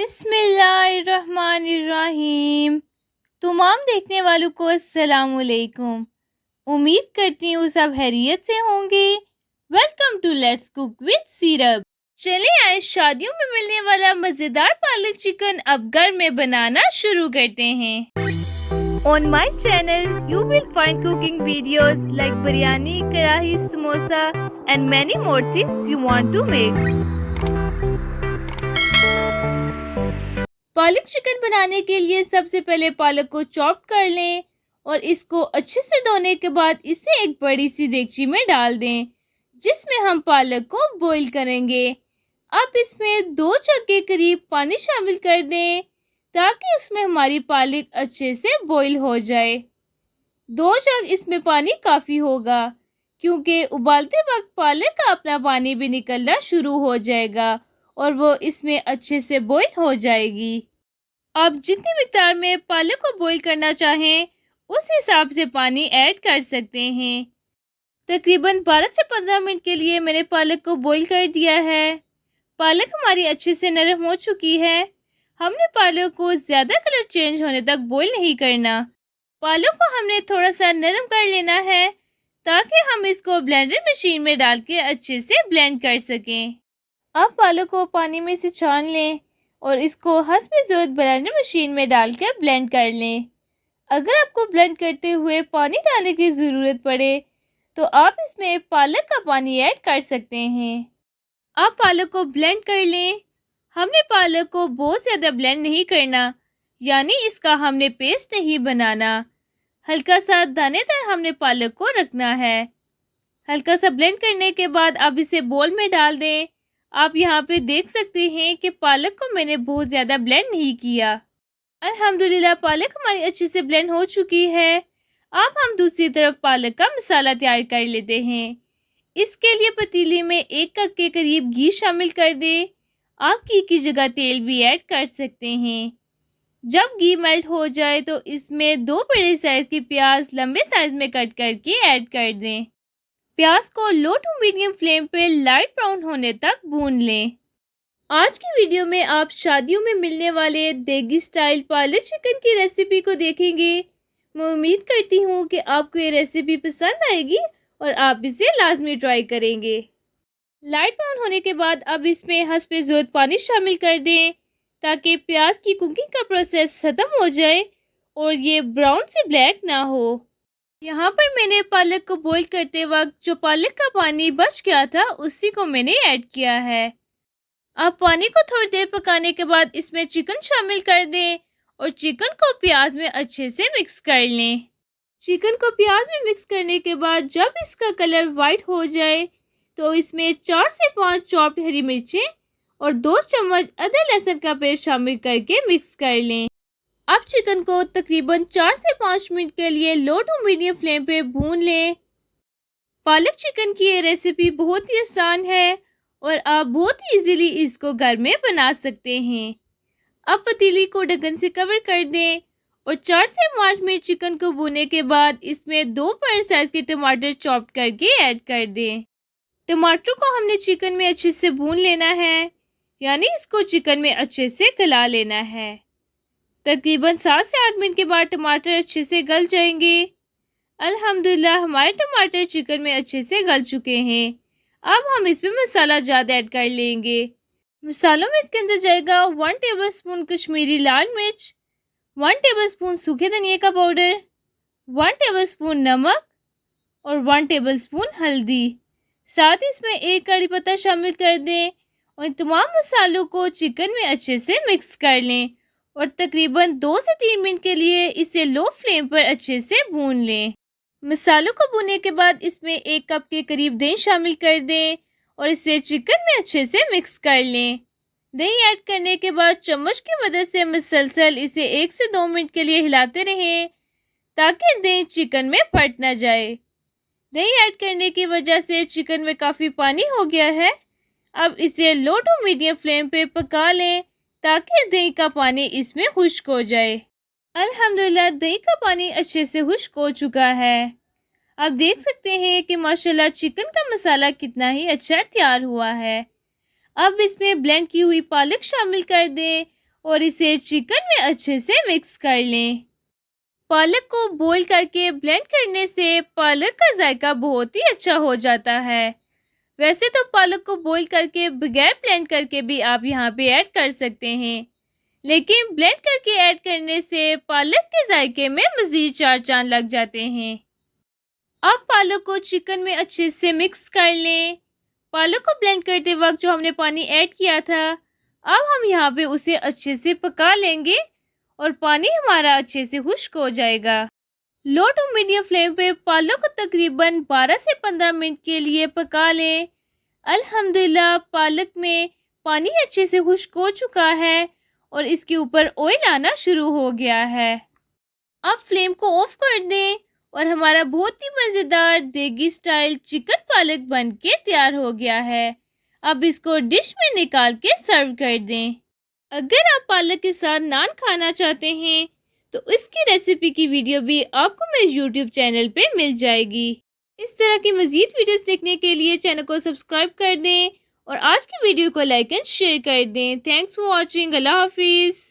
बिस्मिल्लाहिर्रहमानिर्रहीम। तमाम देखने वालों को अस्सलाम वालेकुम। उम्मीद करती हूँ सब खैरियत से होंगे। Welcome to let's cook with सीरप। चले आए शादियों में मिलने वाला मज़ेदार पालक चिकन अब घर में बनाना शुरू करते हैं। On my channel, you will find cooking videos like biryani, karahi, samosa and many more things you want to make. पालक चिकन बनाने के लिए सबसे पहले पालक को चॉप कर लें और इसको अच्छे से धोने के बाद इसे एक बड़ी सी देगची में डाल दें जिसमें हम पालक को बॉईल करेंगे। अब इसमें 2 जग के करीब पानी शामिल कर दें ताकि इसमें हमारी पालक अच्छे से बॉईल हो जाए। 2 जग इसमें पानी काफ़ी होगा क्योंकि उबालते वक्त पालक का अपना पानी भी निकलना शुरू हो जाएगा और वो इसमें अच्छे से बॉईल हो जाएगी। आप जितनी मिकदार में पालक को बॉईल करना चाहें उस हिसाब से पानी ऐड कर सकते हैं। तकरीबन 12 से 15 मिनट के लिए मैंने पालक को बॉईल कर दिया है। पालक हमारी अच्छे से नरम हो चुकी है। हमने पालक को ज़्यादा कलर चेंज होने तक बॉईल नहीं करना। पालक को हमने थोड़ा सा नरम कर लेना है ताकि हम इसको ब्लेंडर मशीन में डाल के अच्छे से ब्लेंड कर सकें। अब पालक को पानी में से छान लें और इसको हस्बे ज़रूरत ब्लेंडर मशीन में डालकर ब्लेंड कर लें। अगर आपको ब्लेंड करते हुए पानी डालने की ज़रूरत पड़े तो आप इसमें पालक का पानी ऐड कर सकते हैं। आप पालक को ब्लेंड कर लें। हमने पालक को बहुत ज़्यादा ब्लेंड नहीं करना, यानी इसका हमने पेस्ट नहीं बनाना। हल्का सा दानेदार हमने पालक को रखना है। हल्का सा ब्लेंड करने के बाद अब इसे बोल में डाल दें। आप यहाँ पे देख सकते हैं कि पालक को मैंने बहुत ज़्यादा ब्लेंड नहीं किया। अल्हम्दुलिल्लाह पालक हमारी अच्छे से ब्लेंड हो चुकी है। अब हम दूसरी तरफ पालक का मसाला तैयार कर लेते हैं। इसके लिए पतीली में 1 कप के करीब घी शामिल कर दें। आप घी की जगह तेल भी ऐड कर सकते हैं। जब घी मेल्ट हो जाए तो इसमें 2 बड़े साइज़ की प्याज लंबे साइज़ में कट करके ऐड कर दें। प्याज को लो टू मीडियम फ्लेम पे लाइट ब्राउन होने तक भून लें। आज की वीडियो में आप शादियों में मिलने वाले देगी स्टाइल पालक चिकन की रेसिपी को देखेंगे। मैं उम्मीद करती हूँ कि आपको ये रेसिपी पसंद आएगी और आप इसे लाजमी ट्राई करेंगे। लाइट ब्राउन होने के बाद अब इसमें हस्बे ज़रूरत पानी शामिल कर दें ताकि प्याज की कुकिंग का प्रोसेस ख़त्म हो जाए और ये ब्राउन से ब्लैक ना हो। यहाँ पर मैंने पालक को बॉईल करते वक्त जो पालक का पानी बच गया था उसी को मैंने ऐड किया है। अब पानी को थोड़ी देर पकाने के बाद इसमें चिकन शामिल कर दें और चिकन को प्याज में अच्छे से मिक्स कर लें। चिकन को प्याज में मिक्स करने के बाद जब इसका कलर वाइट हो जाए तो इसमें 4 से 5 चॉप्ड हरी मिर्चें और 2 चम्मच अदरक लहसुन का पेस्ट शामिल करके मिक्स कर लें। अब चिकन को तकरीबन 4 से 5 मिनट के लिए लो टू मीडियम फ्लेम पे भून लें। पालक चिकन की ये रेसिपी बहुत ही आसान है और आप बहुत इजीली इसको घर में बना सकते हैं। अब पतीली को ढक्कन से कवर कर दें और 4 से 5 मिनट चिकन को भूनने के बाद इसमें 2 बड़े साइज़ के टमाटर चॉप करके ऐड कर दें। टमाटर को हमने चिकन में अच्छे से भून लेना है, यानी इसको चिकन में अच्छे से गला लेना है। तकरीबन 7 से 8 मिनट के बाद टमाटर अच्छे से गल जाएंगे। अल्हम्दुलिल्लाह हमारे टमाटर चिकन में अच्छे से गल चुके हैं। अब हम इसमें मसाला ज़्यादा ऐड कर लेंगे। मसालों में इसके अंदर जाएगा 1 टेबलस्पून कश्मीरी लाल मिर्च, 1 टेबलस्पून सूखे धनिया का पाउडर, 1 टेबलस्पून नमक और 1 टेबलस्पून हल्दी। साथ ही इसमें 1 कड़ी पत्ता शामिल कर दें और इन तमाम मसालों को चिकन में अच्छे से मिक्स कर लें और तकरीबन 2 से 3 मिनट के लिए इसे लो फ्लेम पर अच्छे से भून लें। मसालों को भूनने के बाद इसमें 1 कप के करीब दही शामिल कर दें और इसे चिकन में अच्छे से मिक्स कर लें। दही ऐड करने के बाद चम्मच की मदद से मुसलसल इसे 1 से 2 मिनट के लिए हिलाते रहें ताकि दही चिकन में फट ना जाए। दही ऐड करने की वजह से चिकन में काफ़ी पानी हो गया है। अब इसे लो टू मीडियम फ्लेम पे पका लें ताकि दही का पानी इसमें खुश्क हो जाए। अल्हम्दुलिल्लाह दही का पानी अच्छे से खुश्क हो चुका है। आप देख सकते हैं कि माशाल्लाह चिकन का मसाला कितना ही अच्छा तैयार हुआ है। अब इसमें ब्लेंड की हुई पालक शामिल कर दें और इसे चिकन में अच्छे से मिक्स कर लें। पालक को बॉईल करके ब्लेंड करने से पालक का जायका बहुत ही अच्छा हो जाता है। वैसे तो पालक को बॉईल करके बगैर ब्लेंड करके भी आप यहाँ पे ऐड कर सकते हैं, लेकिन ब्लेंड करके ऐड करने से पालक के जायके में मज़ीद 4 चांद लग जाते हैं। अब पालक को चिकन में अच्छे से मिक्स कर लें। पालक को ब्लेंड करते वक्त जो हमने पानी ऐड किया था, अब हम यहाँ पे उसे अच्छे से पका लेंगे और पानी हमारा अच्छे से खुश्क हो जाएगा। लो टू मीडियम फ्लेम पे पालक को तकरीबन 12 से 15 मिनट के लिए पका लें। अल्हम्दुलिल्लाह पालक में पानी अच्छे से खुश्क हो चुका है और इसके ऊपर ऑयल आना शुरू हो गया है। अब फ्लेम को ऑफ कर दें और हमारा बहुत ही मज़ेदार देगी स्टाइल चिकन पालक बन के तैयार हो गया है। अब इसको डिश में निकाल के सर्व कर दें। अगर आप पालक के साथ नान खाना चाहते हैं तो इसकी रेसिपी की वीडियो भी आपको मेरे यूट्यूब चैनल पे मिल जाएगी। इस तरह की मज़ीद वीडियोस देखने के लिए चैनल को सब्सक्राइब कर दें और आज की वीडियो को लाइक एंड शेयर कर दें। Thanks for watching. अल्लाह हाफिज़।